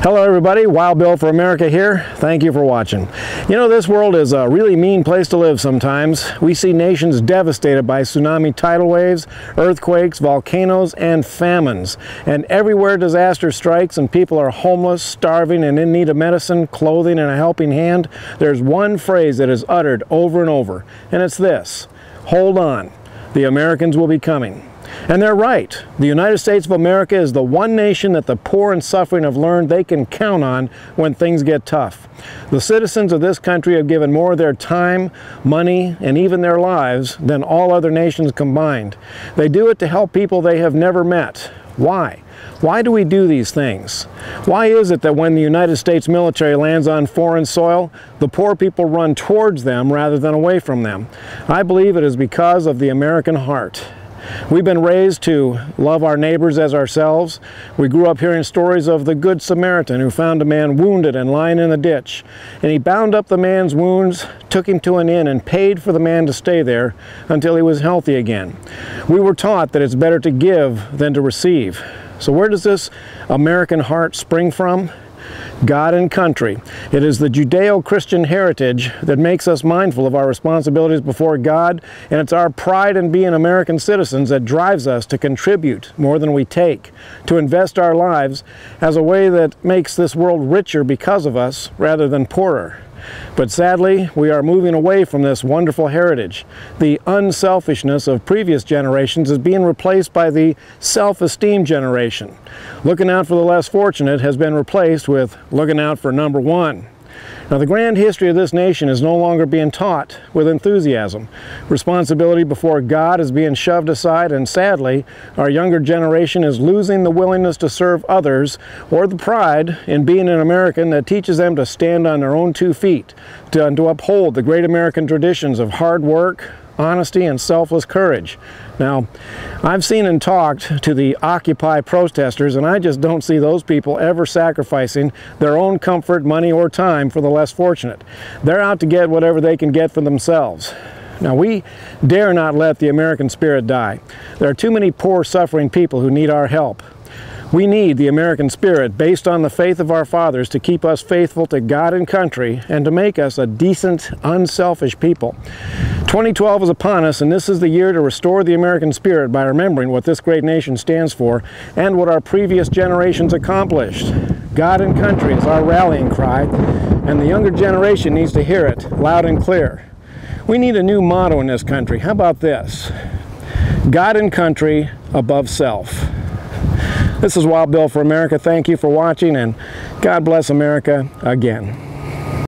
Hello everybody, Wild Bill for America here. Thank you for watching. You know, this world is a really mean place to live sometimes. We see nations devastated by tsunami tidal waves, earthquakes, volcanoes, and famines. And everywhere disaster strikes and people are homeless, starving, and in need of medicine, clothing, and a helping hand, there's one phrase that is uttered over and over, and it's this: hold on, the Americans will be coming. And they're right. The United States of America is the one nation that the poor and suffering have learned they can count on when things get tough. The citizens of this country have given more of their time, money, and even their lives than all other nations combined. They do it to help people they have never met. Why? Why do we do these things? Why is it that when the United States military lands on foreign soil, the poor people run towards them rather than away from them? I believe it is because of the American heart. We've been raised to love our neighbors as ourselves. We grew up hearing stories of the Good Samaritan who found a man wounded and lying in a ditch. And he bound up the man's wounds, took him to an inn, and paid for the man to stay there until he was healthy again. We were taught that it's better to give than to receive. So where does this American heart spring from? God and country. It is the Judeo-Christian heritage that makes us mindful of our responsibilities before God, and it's our pride in being American citizens that drives us to contribute more than we take, to invest our lives as a way that makes this world richer because of us rather than poorer. But sadly, we are moving away from this wonderful heritage. The unselfishness of previous generations is being replaced by the self-esteem generation. Looking out for the less fortunate has been replaced with looking out for number one. Now, the grand history of this nation is no longer being taught with enthusiasm. Responsibility before God is being shoved aside, and sadly, our younger generation is losing the willingness to serve others or the pride in being an American that teaches them to stand on their own 2 feet, to uphold the great American traditions of hard work, honesty, and selfless courage. Now, I've seen and talked to the Occupy protesters, and I just don't see those people ever sacrificing their own comfort, money, or time for the less fortunate. They're out to get whatever they can get for themselves. Now, we dare not let the American spirit die. There are too many poor, suffering people who need our help. We need the American spirit based on the faith of our fathers to keep us faithful to God and country and to make us a decent, unselfish people. 2012 is upon us, and this is the year to restore the American spirit by remembering what this great nation stands for and what our previous generations accomplished. God and country is our rallying cry, and the younger generation needs to hear it loud and clear. We need a new motto in this country. How about this? God and country above self. This is Wild Bill for America. Thank you for watching, and God bless America again.